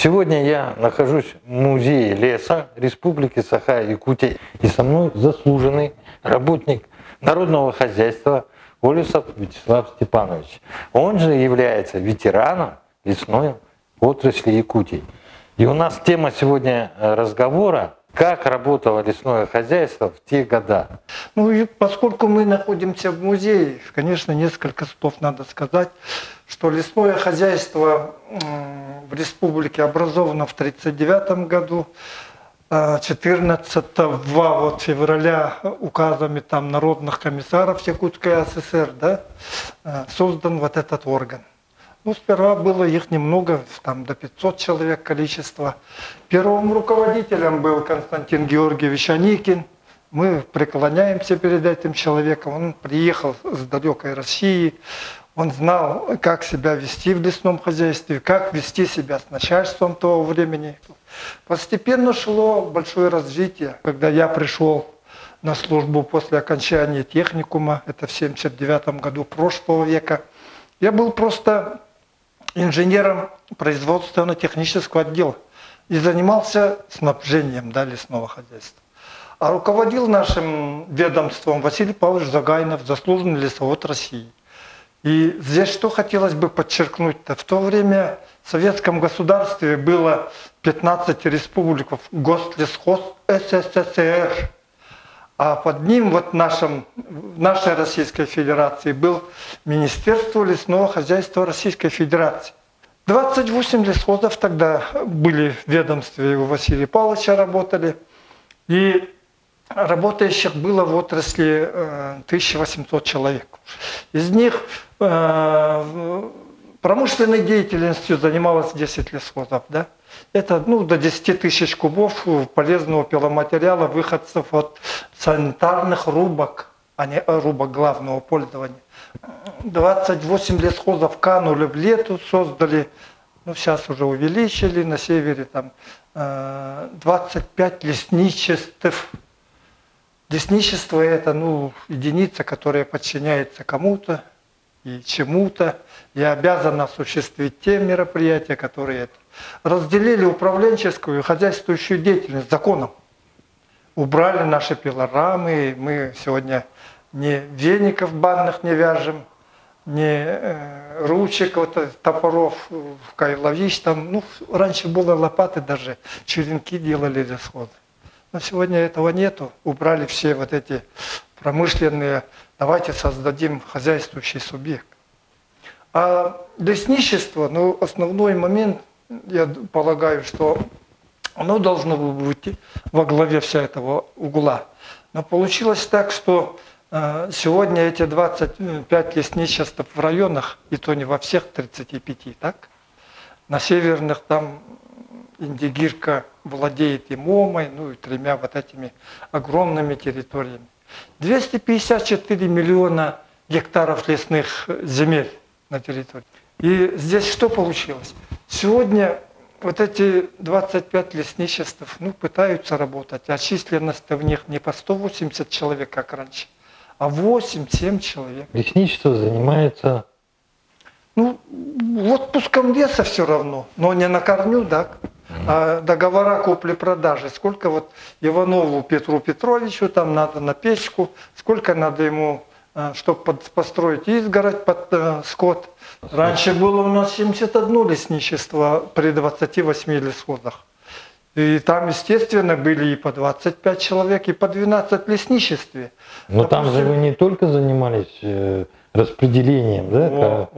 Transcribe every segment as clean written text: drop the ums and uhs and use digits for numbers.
Сегодня я нахожусь в музее леса Республики Саха-Якутия, и со мной заслуженный работник народного хозяйства Олесов Вячеслав Степанович. Он же является ветераном лесной отрасли Якутии. И у нас тема сегодня разговора — как работало лесное хозяйство в те года. Ну и поскольку мы находимся в музее, конечно, несколько слов надо сказать, что лесное хозяйство в республике образовано в 1939 году, 14 февраля указами там народных комиссаров Якутской ССР, да, создан вот этот орган. Ну, сперва было их немного, там до 500 человек количество. Первым руководителем был Константин Георгиевич Аникин. Мы преклоняемся перед этим человеком. Он приехал с далекой России. Он знал, как себя вести в лесном хозяйстве, как вести себя с начальством того времени. Постепенно шло большое развитие. Когда я пришел на службу после окончания техникума, это в 1979 году прошлого века, я был просто инженером производственно-технического отдела и занимался снабжением, да, лесного хозяйства. А руководил нашим ведомством Василий Павлович Загайнов, заслуженный лесовод России. И здесь что хотелось бы подчеркнуть-то? В то время в советском государстве было 15 республик, Гослесхоз СССР. А под ним вот в нашей Российской Федерации был Министерство лесного хозяйства Российской Федерации. 28 лесхозов тогда были в ведомстве у Василия Павловича, работали. И работающих было в отрасли 1800 человек. Из них промышленной деятельностью занималось 10 лесхозов. Да? Это до 10 тысяч кубов полезного пиломатериала, выходцев от санитарных рубок, а не рубок главного пользования. 28 лесхозов канули в лету, создали, сейчас уже увеличили, на севере там 25 лесничеств. Лесничество — это единица, которая подчиняется кому-то и чему-то, и обязана осуществить те мероприятия, которые разделили управленческую и хозяйствующую деятельность законом. Убрали наши пилорамы, мы сегодня ни веников банных не вяжем, ни ручек, топоров, кайловищ, там, раньше было лопаты даже, черенки делали лесхозы. Но сегодня этого нету, убрали все вот эти промышленные, давайте создадим хозяйствующий субъект. А лесничество, основной момент, я полагаю, что оно должно быть во главе вся этого угла. Но получилось так, что сегодня эти 25 лесничеств в районах, и то не во всех 35, так? На северных там Индигирка владеет и Момой, и 3 вот этими огромными территориями. 254 миллиона гектаров лесных земель на территории. И здесь что получилось? Сегодня вот эти 25 лесничеств пытаются работать, а численность в них не по 180 человек, как раньше, а 8-7 человек. Лесничество занимается... отпуском леса все равно, но не на корню, да. А договора купли-продажи, сколько Иванову Петру Петровичу там надо на печку, сколько надо ему, чтобы построить изгородь под скот. Раньше было у нас 71 лесничество при 28 лесхозах. И там, естественно, были и по 25 человек, и по 12 лесничестве. Но там же вы не только занимались распределением, да?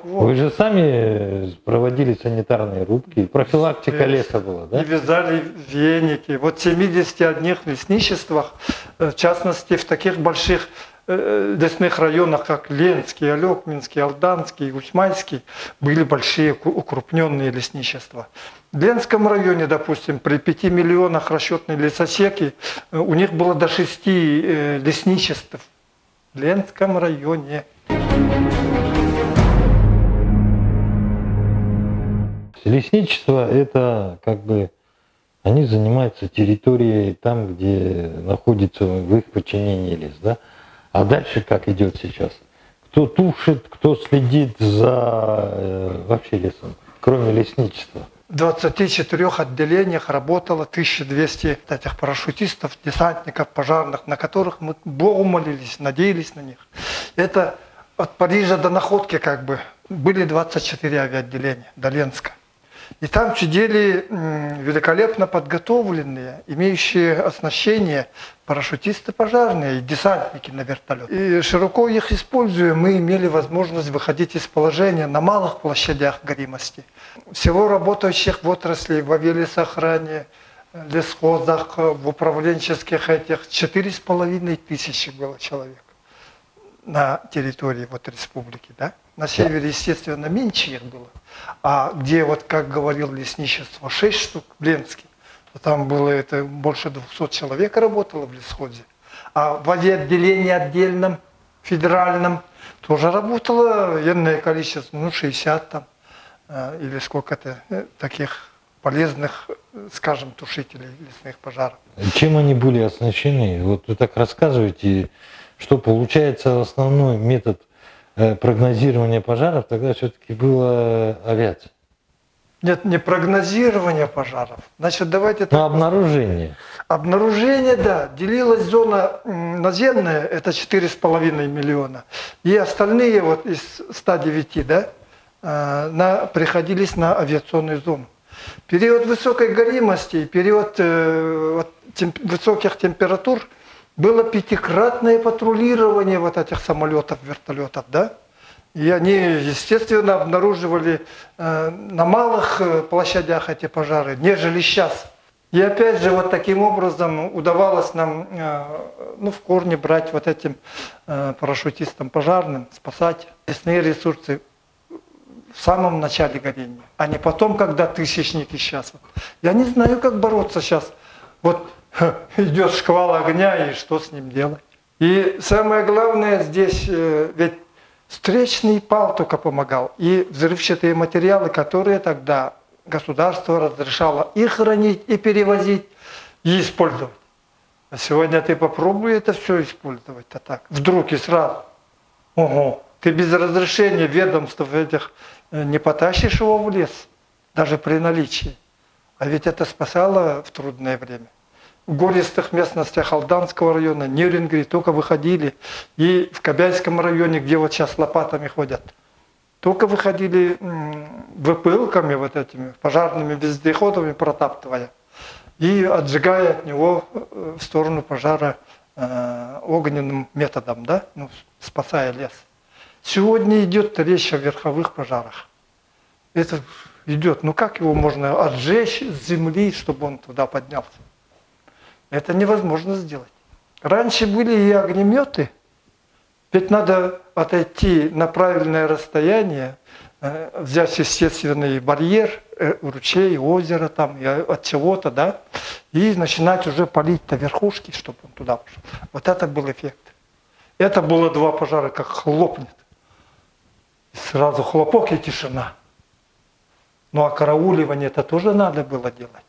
Вы же сами проводили санитарные рубки, профилактика леса была, да? И вязали веники. Вот в 71 лесничествах, в частности, в таких больших лесных районах, как Ленский, Алекминский, Алданский, Усмайский, были большие укрупненные лесничества. В Ленском районе, допустим, при 5 миллионах расчетной лесосеки, у них было до 6 лесничеств. В Ленском районе. Лесничество — это они занимаются территорией там, где находится в их подчинении лес, да? А дальше как идет сейчас? Кто тушит, кто следит за вообще лесом, кроме лесничества? В 24 отделениях работало 1200 этих парашютистов, десантников, пожарных, на которых мы Богу молились, надеялись на них. Это от Парижа до Находки как бы были 24 авиаотделения, до Ленска. И там сидели великолепно подготовленные, имеющие оснащение парашютисты пожарные и десантники на вертолет. И широко их используя, мы имели возможность выходить из положения на малых площадях горимости. Всего работающих в отрасли в авиалесохране, лесхозах, в управленческих этих 4500 было человек на территории вот республики, да? На севере, естественно, меньше их было. А где, вот как говорил лесничество, 6 штук в Ленске, там было это больше 200 человек работало в лесхозе. А в авиаотделении отдельном, федеральном, тоже работало энное количество, ну 60 там, или сколько-то таких полезных, скажем, тушителей лесных пожаров. Чем они были оснащены? Вот вы так рассказываете, что получается основной метод прогнозирования пожаров, тогда все-таки была авиация. Нет, не прогнозирование пожаров. Значит, давайте... Но обнаружение. Обнаружение, да. Делилась зона наземная, это 4,5 миллиона. И остальные вот из 109, да, приходились на авиационную зону. Период высокой горимости, период высоких температур было 5-кратное патрулирование вот этих самолетов, вертолетов, да? И они, естественно, обнаруживали на малых площадях эти пожары, нежели сейчас. И опять же, вот таким образом удавалось нам в корне брать вот этим парашютистам пожарным, спасать лесные ресурсы в самом начале горения, а не потом, когда тысячники сейчас. Я не знаю, как бороться сейчас. Вот идет шквал огня, и что с ним делать? И самое главное здесь, ведь встречный пал только помогал. И взрывчатые материалы, которые тогда государство разрешало и хранить, и перевозить, и использовать. А сегодня ты попробуй это все использовать, а так, вдруг и сразу. Ого, ты без разрешения ведомств этих не потащишь его в лес, даже при наличии. А ведь это спасало в трудное время. В гористых местностях Алданского района, Нюрингри только выходили, и в Кобяйском районе, где вот сейчас лопатами ходят, только выходили выпылками вот этими, пожарными вездеходами протаптывая, и отжигая от него в сторону пожара огненным методом, да, ну, спасая лес. Сегодня идет речь о верховых пожарах. Это идет, ну как его можно отжечь с земли, чтобы он туда поднялся? Это невозможно сделать. Раньше были и огнеметы, ведь надо отойти на правильное расстояние, взять естественный барьер, ручей, озеро там, от чего-то, да, и начинать уже палить на верхушке, чтобы он туда пошел. Вот это был эффект. Это было 2 пожара, как хлопнет. И сразу хлопок и тишина. Ну а карауливание это тоже надо было делать.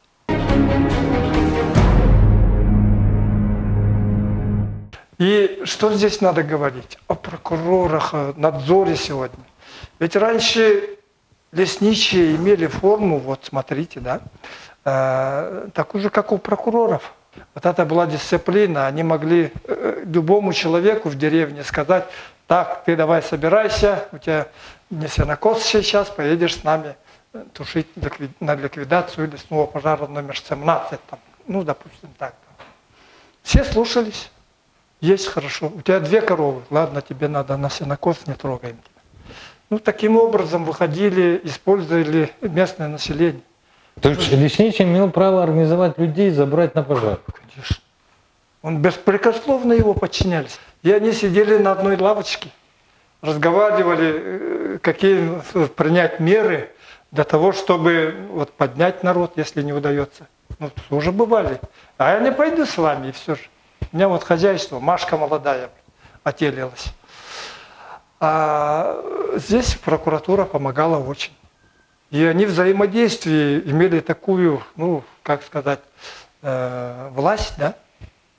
И что здесь надо говорить? О прокурорах, о надзоре сегодня. Ведь раньше лесничие имели форму, вот смотрите, да, такую же, как у прокуроров. Вот это была дисциплина, они могли любому человеку в деревне сказать: так, ты давай собирайся, у тебя не сенокос сейчас, поедешь с нами тушить на ликвидацию лесного пожара номер 17, там, ну, допустим, так. Все слушались. Есть хорошо. У тебя 2 коровы. Ладно, тебе надо на сенокос, не трогаем тебя. Ну, таким образом выходили, использовали местное население. То есть лесничий имел право организовать людей и забрать на пожар? Конечно. Он беспрекословно его подчинялись. И они сидели на одной лавочке, разговаривали, какие принять меры для того, чтобы вот поднять народ, если не удается. Ну, тоже бывали. А я не пойду с вами, и все же. У меня вот хозяйство, Машка молодая, отелилась. А здесь прокуратура помогала очень. И они взаимодействие имели такую, ну, как сказать, власть, да,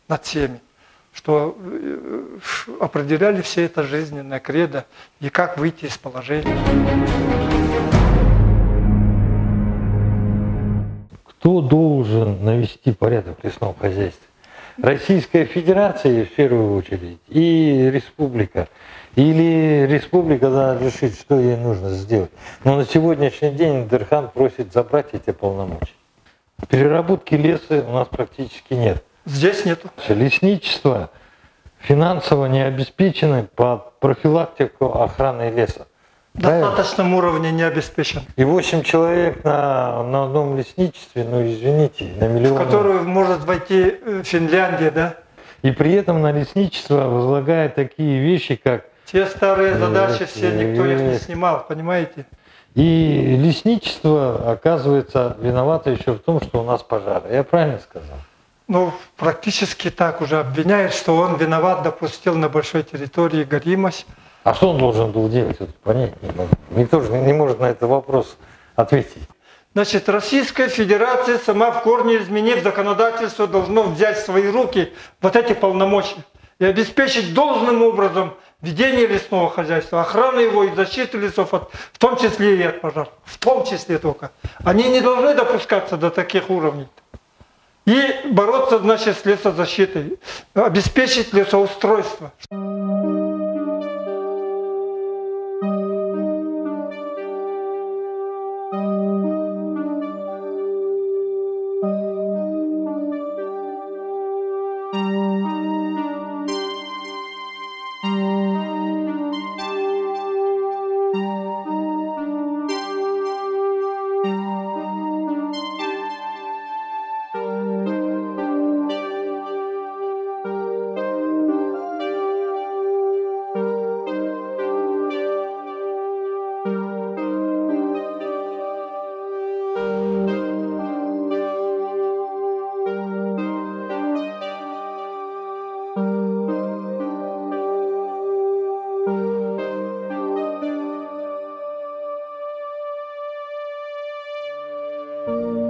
над всеми, что определяли все это жизненное кредо и как выйти из положения. Кто должен навести порядок в лесном хозяйстве? Российская Федерация в первую очередь и республика. Или республика должна решить, что ей нужно сделать. Но на сегодняшний день Дерхан просит забрать эти полномочия. Переработки леса у нас практически нет. Здесь нету. Лесничество финансово не обеспечено под профилактику охраны леса. В достаточном уровне не обеспечен. И 8 человек на одном лесничестве, ну извините, на миллион. В которую может войти Финляндия, да? И при этом на лесничество возлагает такие вещи, как... Те старые задачи все, никто их не снимал, понимаете? И лесничество, оказывается, виновато еще в том, что у нас пожары. Я правильно сказал? Ну, практически так уже обвиняют, что он виноват, допустил на большой территории горимость. А что он должен был делать? Вот понять не могу. Никто же не может на этот вопрос ответить. Значит, Российская Федерация, сама в корне изменив законодательство, должна взять в свои руки вот эти полномочия и обеспечить должным образом ведение лесного хозяйства, охрану его и защиту лесов, в том числе и от пожаров. В том числе только. Они не должны допускаться до таких уровней. И бороться, значит, с лесозащитой, обеспечить лесоустройство. Thank you.